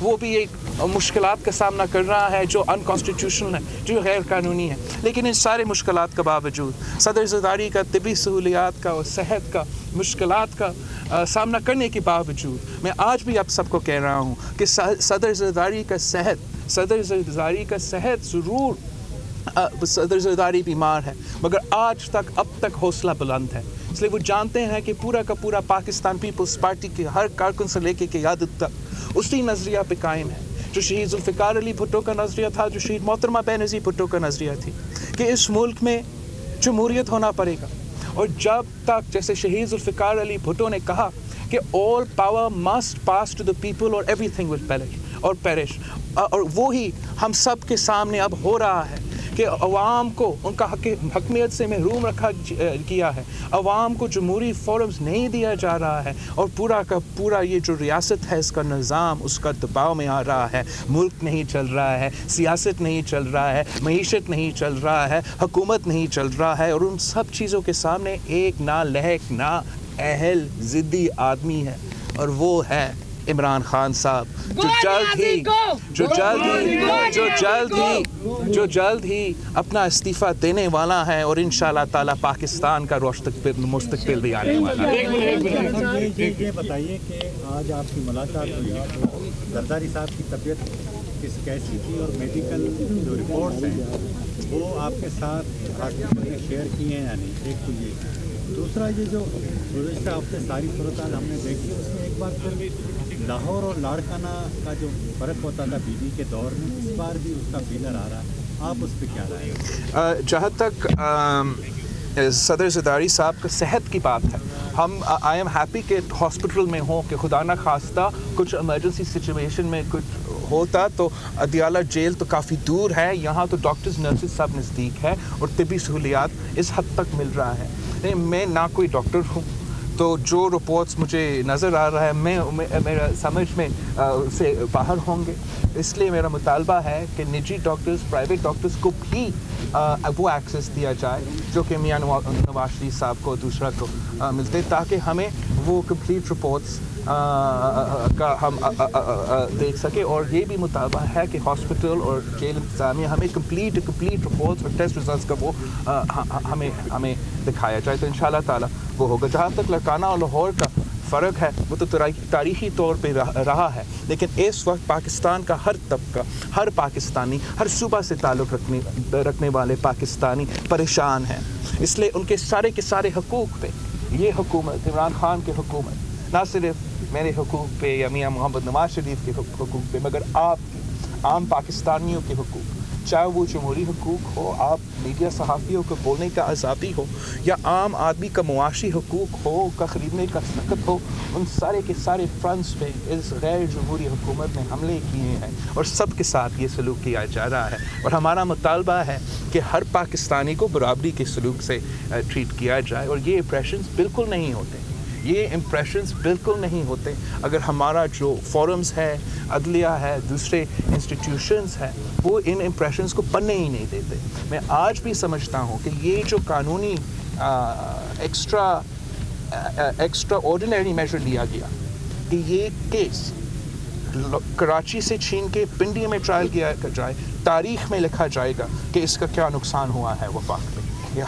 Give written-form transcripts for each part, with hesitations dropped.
وہ بھی ایک مشکلات کا سامنا کر رہا ہے جو انکانسٹیٹیوشنل ہے, جو غیر قانونی ہے. لیکن ان سارے مشکلات کے باوجود صدر زرداری کا طبی سہولیات کا اور صحت کا مشکلات کا سامنا کرنے کے باوجود میں آج بھی آپ سب کو کہہ رہا ہوں کہ صدر زرداری کا صحت ضرور, صدر زرداری بیمار ہے مگر آج تک اب تک حوصلہ بلند ہے. اس لیے وہ جانتے ہیں کہ پورا کا پورا پاکستان پیپلز پارٹی کے ہر کارکن سے لے کے قیادت تک اسی نظریہ پہ قائم ہے جو شہید ذوالفقار علی بھٹو کا نظریہ تھا, جو شہید محترمہ بینظیر بھٹو کا نظریہ تھی کہ اس ملک میں جمہوریت ہونا پڑے گا. اور جب تک جیسے شہید ذوالفقار علی بھٹو نے کہا کہ all power must pass to the people or everything will perish, اور وہی ہم سب کے سامنے اب ہو رہا ہے کہ عوام کو ان کا حکمیت سے محروم رکھا کیا ہے, عوام کو جمہوری فورمز نہیں دیا جا رہا ہے, اور پورا کا پورا یہ جو ریاست ہے اس کا نظام اس کا دباؤ میں آ رہا ہے. ملک نہیں چل رہا ہے, سیاست نہیں چل رہا ہے, معیشت نہیں چل رہا ہے, حکومت نہیں چل رہا ہے, اور ان سب چیزوں کے سامنے ایک نا لہک نا اہل ضدی آدمی ہے, اور وہ ہے عمران خان صاحب, جو جلد ہی اپنا استعفیٰ دینے والا ہے, اور انشاءاللہ تعالیٰ پاکستان کا مستقبل بھی آنے والا ہے. یہ بتائیے کہ آج آپ کی ملاقات ہوئی تو زرداری صاحب کی طبیعت کیسی تھی, اور میڈیکل جو رپورٹس ہیں وہ آپ کے ساتھ ہاسپٹل میں شیئر کی ہیں یا نہیں؟ ایک تو یہ. دوسرا یہ جو گزشتہ ہفتے ساری صورتحال ہم نے دیکھی اس میں ایک بار پھر لاہور اور لاڑکانہ کا جو فرق ہوتا تھا بی بی کے دور میں, اس بار بھی اس کا فیلر آ رہا ہے, آپ اس پہ کیا رائے ہیں؟ جہاں تک صدر زرداری صاحب کا صحت کی بات ہے, ہم آئی ایم ہیپی کہ ہاسپٹل میں ہوں, کہ خدا نہ خواستہ کچھ ایمرجنسی سچویشن میں کچھ ہوتا تو ادیالہ جیل تو کافی دور ہے, یہاں تو ڈاکٹرز نرسز سب نزدیک ہے اور طبی سہولیات اس حد تک مل رہا ہے. نہیں, میں نہ کوئی ڈاکٹر ہوں, تو جو رپورٹس مجھے نظر آ رہا ہے میرا سمجھ میں سے باہر ہوں گے. اس لیے میرا مطالبہ ہے کہ نجی ڈاکٹرز, پرائیویٹ ڈاکٹرز کو بھی وہ ایکسیس دیا جائے جو کہ میاں نواز شریف صاحب کو دوسرا کو ملتے, تاکہ ہمیں وہ کمپلیٹ رپورٹس کا ہم دیکھ سکے. اور یہ بھی مطالبہ ہے کہ ہاسپٹل اور جیل انتظامیہ ہمیں کمپلیٹ رپورٹس اور ٹیسٹ ریزلٹس کا وہ ہمیں دکھایا جائے, تو انشاءاللہ تعالیٰ وہ ہوگا. جہاں تک لاڑکانہ اور لاہور کا فرق ہے وہ تو تاریخی طور پہ رہا ہے, لیکن اس وقت پاکستان کا ہر طبقہ, ہر پاکستانی, ہر صوبہ سے تعلق رکھنے والے پاکستانی پریشان ہیں. اس لیے ان کے سارے حقوق پہ یہ حکومت, عمران خان کی حکومت, نہ صرف میرے حقوق پہ یا میاں محمد نواز شریف کے حقوق پہ, مگر آپ کی عام پاکستانیوں کے حقوق, چاہے وہ جمہوری حقوق ہو, آپ میڈیا صحافیوں کو بولنے کا آزادی ہو, یا عام آدمی کا معاشی حقوق ہو, کا خریدنے کا سکت ہو, ان سارے کے سارے فرنٹس پہ اس غیر جمہوری حکومت نے حملے کیے ہیں, اور سب کے ساتھ یہ سلوک کیا جا رہا ہے. اور ہمارا مطالبہ ہے کہ ہر پاکستانی کو برابری کے سلوک سے ٹریٹ کیا جائے, اور یہ امپریشنز بالکل نہیں ہوتے, اگر ہمارا جو فورمز ہے, عدلیہ ہے, دوسرے انسٹیٹیوشنز ہیں, وہ ان امپریشنز کو بننے ہی نہیں دیتے. میں آج بھی سمجھتا ہوں کہ یہ جو قانونی ایکسٹرا آرڈینری میجر لیا گیا کہ یہ کیس کراچی سے چھین کے پنڈی میں ٹرائل کیا جائے, تاریخ میں لکھا جائے گا کہ اس کا کیا نقصان ہوا ہے وفاق میں. یہ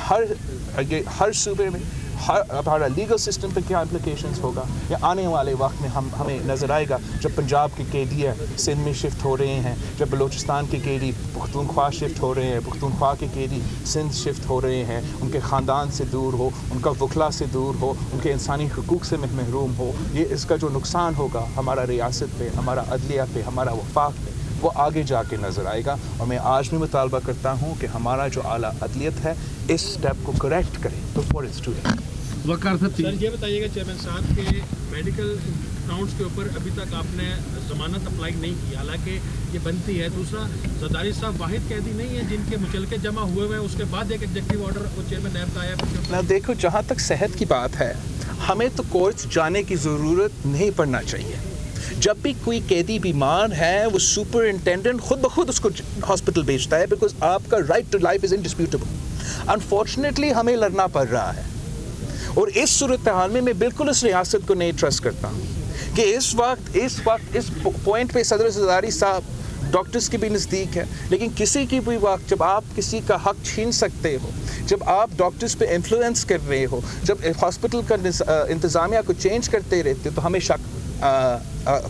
ہر صوبے میں ہمارا لیگل سسٹم پہ کیا امپلیکیشنز ہوگا, یا آنے والے وقت میں ہمیں نظر آئے گا جب پنجاب کے قیدی سندھ میں شفٹ ہو رہے ہیں, جب بلوچستان کے قیدی پختونخوا شفٹ ہو رہے ہیں, پختونخوا کے قیدی سندھ شفٹ ہو رہے ہیں, ان کے خاندان سے دور ہو, ان کا وکلا سے دور ہو, ان کے انسانی حقوق سے محروم ہو, یہ اس کا جو نقصان ہوگا ہمارا ریاست پہ, ہمارا عدلیہ پہ, ہمارا وفاق پہ, وہ آگے جا کے نظر آئے گا. اور میں آج بھی مطالبہ کرتا ہوں کہ ہمارا جو اعلیٰ عدلیت ہے اس سٹیپ کو کریکٹ کرے بفور اٹس ٹو لیٹ. سر یہ بتائیے گا چیئرمین صاحب کے میڈیکل اکاؤنٹس کے اوپر ابھی تک آپ نے ضمانت اپلائی نہیں کی, حالانکہ یہ بنتی ہے. دوسرا, زرداری صاحب واحد قیدی نہیں ہیں جن کے مچلقے جمع ہوئے ہیں, اس کے بعد ایک ایگزیکٹو آرڈر وہ چیئرمین نیب کا آیا. دیکھو, جہاں تک صحت کی بات ہے, ہمیں تو کورٹس جانے کی ضرورت نہیں پڑنا چاہیے. جب بھی کوئی قیدی بیمار ہے, وہ سپرنٹینڈنٹ خود بخود اس کو ہاسپٹل بھیجتا ہے, بیکاز آپ کا right to life is indisputable. Unfortunately ہمیں لڑنا پڑ رہا ہے, اور اس صورتحال میں بالکل اس ریاست کو نہیں ٹرسٹ کرتا ہوں. کہ اس وقت اس پوائنٹ پہ صدر زرداری صاحب ڈاکٹرز کے بھی نزدیک ہے، لیکن کسی کی بھی وقت جب آپ کسی کا حق چھین سکتے ہو، جب آپ ڈاکٹرز پہ انفلوئنس کر رہے ہو، جب ہاسپٹل کا انتظامیہ کو چینج کرتے رہتے ہو تو ہمیں شک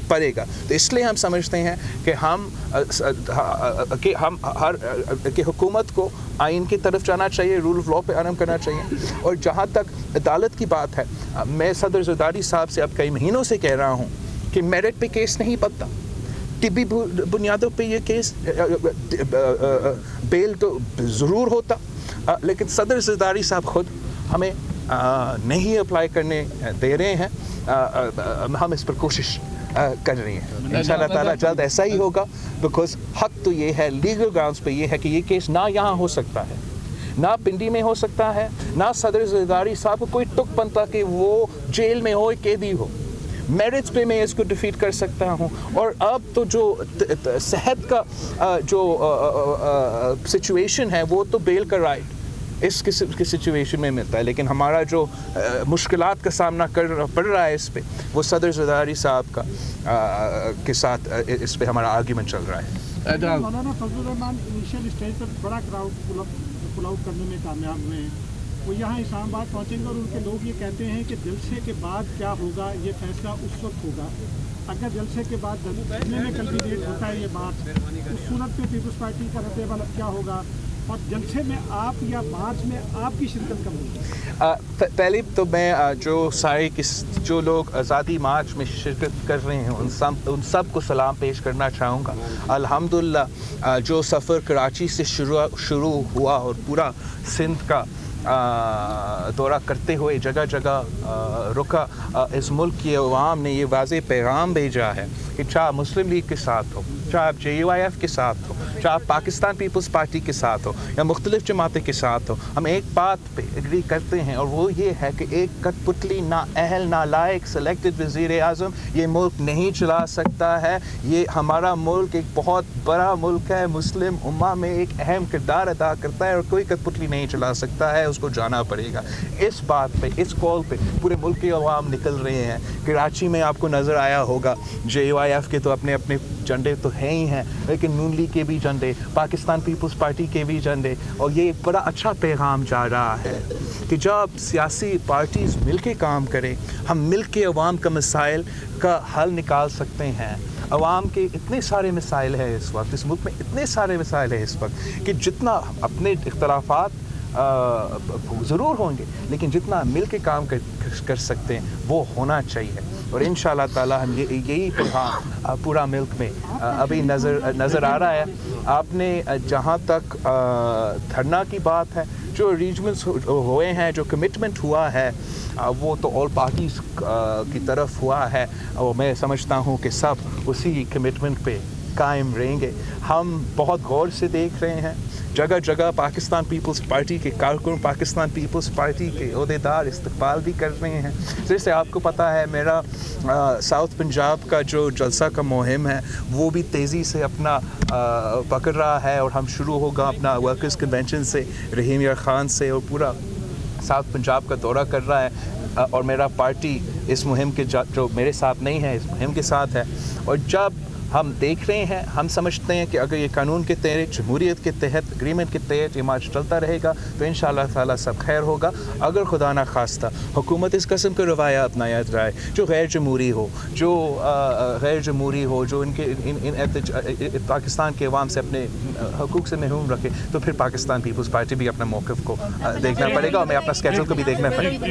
پڑے گا. تو اس لیے ہم سمجھتے ہیں کہ کہ حکومت کو آئین کی طرف جانا چاہیے، رول آف لا پہ عمل کرنا چاہیے. اور جہاں تک عدالت کی بات ہے، میں صدر زرداری صاحب سے اب کئی مہینوں سے کہہ رہا ہوں کہ میرٹ پہ کیس نہیں بنتا، طبی بنیادوں پہ یہ کیس بیل تو ضرور ہوتا، لیکن صدر زرداری صاحب خود ہمیں نہیں اپلائی کرنے دے رہے ہیں. ہم اس پر کوشش کر رہے ہیں، انشاءاللہ تعالیٰ جلد ایسا ہی ہوگا. بیکاز حق تو یہ ہے، لیگل گراؤنڈز پہ یہ ہے کہ یہ کیس نہ یہاں ہو سکتا ہے، نہ پنڈی میں ہو سکتا ہے، نہ صدر زرداری صاحب کو کوئی تک بنتا کہ وہ جیل میں ہو، قیدی ہو. میرٹس پہ میں اس کو ڈیفیٹ کر سکتا ہوں. اور اب تو جو صحت کا جو سچویشن ہے وہ تو بیل کا رائٹ اس قسم کی سچویشن میں ملتا ہے، لیکن ہمارا جو مشکلات کا سامنا کرنا پڑ رہا ہے اس پہ وہ صدر زرداری صاحب کا کے ساتھ اس پہ ہمارا آرگیومنٹ چل رہا ہے. مولانا فضل الرحمان انیشیل اسٹیج پر بڑا کراؤڈ پل آؤٹ کرنے میں کامیاب ہوئے ہیں. وہ یہاں اسلام آباد پہنچیں گے اور ان کے لوگ یہ کہتے ہیں کہ جلسے کے بعد کیا ہوگا یہ فیصلہ اس وقت ہوگا. اگر جلسے کے بعد جلسے میں کلمینیٹ ہوتا ہے یہ بات، اس صورت میں پیپلز پارٹی کا رد عمل کیا ہوگا اور جلسے میں آپ یا مارچ میں آپ کی شرکت کب ہوگی؟ پہلے تو میں جو لوگ آزادی مارچ میں شرکت کر رہے ہیں ان سب کو سلام پیش کرنا چاہوں گا. الحمدللہ جو سفر کراچی سے شروع ہوا اور پورا سندھ کا دورہ کرتے ہوئے جگہ جگہ رکا، اس ملک کی عوام نے یہ واضح پیغام بھیجا ہے کہ چاہے مسلم لیگ کے ساتھ ہو، چاہے آپ JUIF کے ساتھ ہو، چاہے آپ پاکستان پیپلز پارٹی کے ساتھ ہو یا مختلف جماعتیں کے ساتھ ہو، ہم ایک بات پہ اگری کرتے ہیں اور وہ یہ ہے کہ ایک کٹ پتلی نا اہل نا لائق سلیکٹڈ وزیر اعظم یہ ملک نہیں چلا سکتا ہے. یہ ہمارا ملک ایک بہت بڑا ملک ہے، مسلم امہ میں ایک اہم کردار ادا کرتا ہے اور کوئی کٹ پتلی نہیں چلا سکتا ہے، اس کو جانا پڑے گا. اس بات پہ اس کال پہ پورے ملک کے عوام نکل رہے ہیں. کراچی میں آپ کو نظر آیا ہوگا JUIF کے تو اپنے جھنڈے تو ہیں ہی ہیں، لیکن نون لیگ کے بھی جھنڈے، پاکستان پیپلز پارٹی کے بھی جھنڈے. اور یہ ایک بڑا اچھا پیغام جا رہا ہے کہ جب سیاسی پارٹیز مل کے کام کریں، ہم مل کے عوام کا مسائل کا حل نکال سکتے ہیں. عوام کے اتنے سارے مسائل ہیں اس وقت، اس ملک میں اتنے سارے مسائل ہیں اس وقت کہ جتنا اپنے اختلافات ضرور ہوں گے لیکن جتنا مل کے کام کر سکتے ہیں وہ ہونا چاہیے. اور انشاءاللہ تعالی ہم یہی پیغام پورا ملک میں ابھی نظر آ رہا ہے. آپ نے جہاں تک دھرنا کی بات ہے، جو ریجمنٹس ہوئے ہیں، جو کمٹمنٹ ہوا ہے وہ تو آل پارٹیز کی طرف ہوا ہے اور میں سمجھتا ہوں کہ سب اسی کمٹمنٹ پہ قائم رہیں گے. ہم بہت غور سے دیکھ رہے ہیں، جگہ جگہ پاکستان پیپلز پارٹی کے کارکن، پاکستان پیپلز پارٹی کے عہدیدار استقبال بھی کر رہے ہیں. جیسے آپ کو پتہ ہے میرا ساؤتھ پنجاب کا جو جلسہ کا مہم ہے وہ بھی تیزی سے اپنا پکڑ رہا ہے اور ہم شروع ہوگا اپنا ورکرز کنونشن سے، رحیم یار خان سے، اور پورا ساؤتھ پنجاب کا دورہ کر رہا ہے. اور میرا پارٹی اس مہم کے جو میرے ساتھ نہیں ہے، اس مہم کے ساتھ ہے. اور جب ہم دیکھ رہے ہیں، ہم سمجھتے ہیں کہ اگر یہ قانون کے تحت، جمہوریت کے تحت، اگریمنٹ کے تحت یہ مارچ چلتا رہے گا تو انشاءاللہ تعالیٰ سب خیر ہوگا. اگر خدا نہ خواستہ حکومت اس قسم کا رویہ اپنایا جائے جو غیر جمہوری ہو، جو ان کے پاکستان کے عوام سے اپنے حقوق سے محروم رکھے، تو پھر پاکستان پیپلز پارٹی بھی اپنا موقف کو دیکھنا پڑے گا اور میں اپنا اسکیجول کو بھی دیکھنا پڑے گا.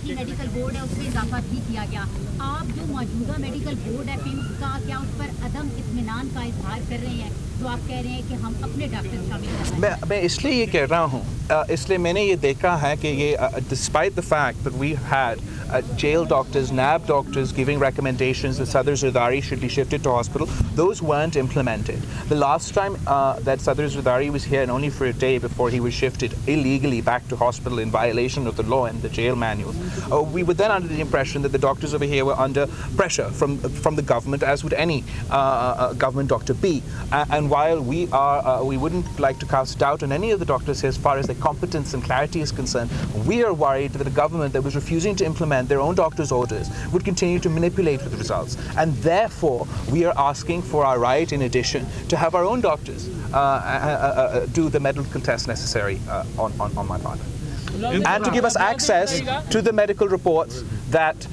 کی میڈیکل بورڈ ہے اس میں اضافہ بھی کیا گیا. آپ جو موجودہ میڈیکل بورڈ ہے پیمز کا، کیا اس پر عدم اطمینان کا اظہار کر رہے ہیں جو آپ کہہ رہے ہیں کہ ہم اپنے ڈاکٹر شامل کر رہے ہیں؟ میں اس لیے یہ کہہ رہا ہوں، اس لیے میں نے یہ دیکھا ہے کہ یہ despite the fact that we had jail doctors, NAB doctors giving recommendations that Sadr Zardari should be shifted to hospital, those weren't implemented. The last time that Sadr Zardari was here, and only for a day before he was shifted illegally back to hospital in violation of the law and the jail manuals, we were then under the impression that the doctors over here were under pressure from the government, as would any government doctor be. And And while we wouldn't like to cast doubt on any of the doctors here as far as their competence and clarity is concerned, we are worried that a government that was refusing to implement their own doctors' orders would continue to manipulate with the results. And therefore, we are asking for our right, in addition, to have our own doctors do the medical tests necessary on my part. And to give us access to the medical reports that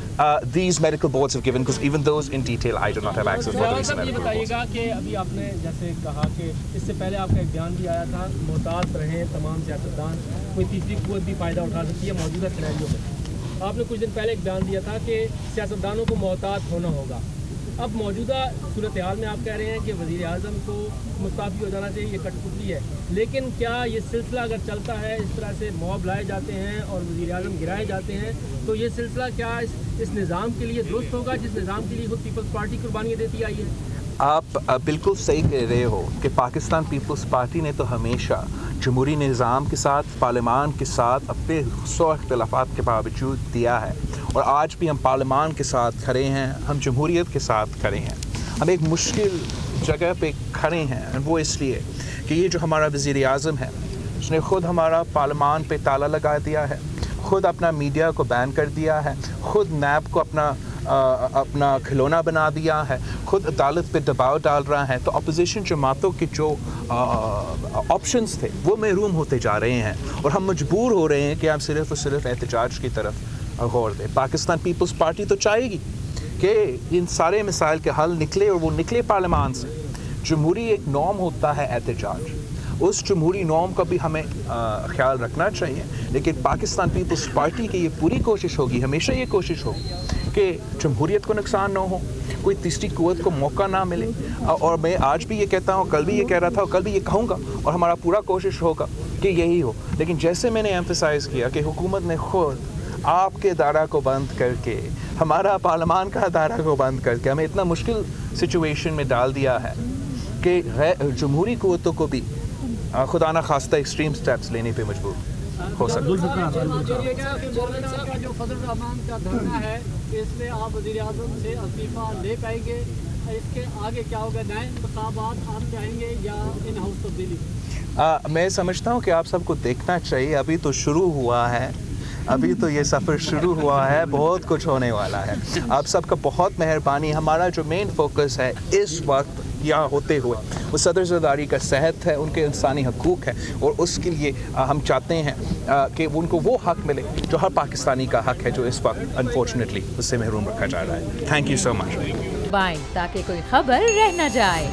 these medical boards have given, because even those in detail I do not have access to these medical reports. کہ ابھی آپ نے جیسے کہا کہ اس سے پہلے آپ کا ایک بیان بھی آیا تھا محتاط رہیں تمام سیاستدان، کوئی تیسری قوت بھی فائدہ اٹھا سکتی ہے موجودہ سیناریو میں. آپ نے کچھ دن پہلے ایک بیان دیا تھا کہ سیاستدانوں کو محتاط ہونا ہوگا. اب موجودہ صورتحال میں آپ کہہ رہے ہیں کہ وزیر اعظم کو مستعفی ہو جانا چاہیے، یہ کٹ پتلی ہے، لیکن کیا یہ سلسلہ اگر چلتا ہے اس طرح سے موب لائے جاتے ہیں اور وزیر اعظم گرائے جاتے ہیں تو یہ سلسلہ کیا اس نظام کے لیے درست ہوگا جس نظام کے لیے خود پیپلز پارٹی قربانیاں دیتی آئی ہے؟ آپ بالکل صحیح کہہ رہے ہو کہ پاکستان پیپلز پارٹی نے تو ہمیشہ جمہوری نظام کے ساتھ، پارلیمان کے ساتھ اپنے 100 اختلافات کے باوجود دیا ہے، اور آج بھی ہم پارلیمان کے ساتھ کھڑے ہیں، ہم جمہوریت کے ساتھ کھڑے ہیں. ہم ایک مشکل جگہ پہ کھڑے ہیں، وہ اس لیے کہ یہ جو ہمارا وزیر اعظم ہے اس نے خود ہمارا پارلیمان پہ تالا لگا دیا ہے، خود اپنا میڈیا کو بین کر دیا ہے، خود نیب کو اپنا کھلونا بنا دیا ہے، خود عدالت پہ دباؤ ڈال رہا ہے. تو اپوزیشن جماعتوں کے جو آپشنز تھے وہ محروم ہوتے جا رہے ہیں، اور ہم مجبور ہو رہے ہیں کہ ہم صرف اور صرف احتجاج کی طرف غور دیں. پاکستان پیپلز پارٹی تو چاہے گی کہ ان سارے مسائل کے حل نکلے، اور وہ نکلے پارلیمان سے. جمہوری ایک نارم ہوتا ہے احتجاج، اس جمہوری نارم کا بھی ہمیں خیال رکھنا چاہیے. لیکن پاکستان پیپلز پارٹی کی یہ پوری کوشش ہوگی، ہمیشہ یہ کوشش ہوگی کہ جمہوریت کو نقصان نہ ہو، کوئی تیسری قوت کو موقع نہ ملے. اور میں آج بھی یہ کہتا ہوں، کل بھی یہ کہہ رہا تھا اور کل بھی یہ کہوں گا، اور ہمارا پورا کوشش ہوگا کہ یہی ہو. لیکن جیسے میں نے ایمفسائز کیا کہ حکومت نے خود آپ کے ادارہ کو بند کر کے، ہمارا پارلیمان کا ادارہ کو بند کر کے ہمیں اتنا مشکل سچویشن میں ڈال دیا ہے کہ جمہوری قوتوں کو بھی خدا نہ خواستہ ایکسٹریم سٹیپس لینے پہ مجبور ہو سکتا ہے. جو فضل الرحمان کا دھرنا ہے اس میں آپ وزیر اعظم سے استعفیٰ لے پائیں گے؟ اس کے آگے کیا ہوگا؟ نئے انتخابات آپ چاہیں گے یا ان ہاؤس تبدیلی؟ میں سمجھتا ہوں کہ آپ سب کو دیکھنا چاہیے. ابھی تو شروع ہوا ہے، ابھی تو یہ سفر شروع ہوا ہے، بہت کچھ ہونے والا ہے. آپ سب کا بہت مہربانی. ہمارا جو مین فوکس ہے اس وقت یہاں ہوتے ہوئے وہ صدر زرداری کا صحت ہے، ان کے انسانی حقوق ہے، اور اس کے لیے ہم چاہتے ہیں کہ ان کو وہ حق ملے جو ہر پاکستانی کا حق ہے، جو اس وقت انفارچونیٹلی اس سے محروم رکھا جا رہا ہے. تھینک یو سو مچ. تاکہ کوئی خبر رہ نہ جائے.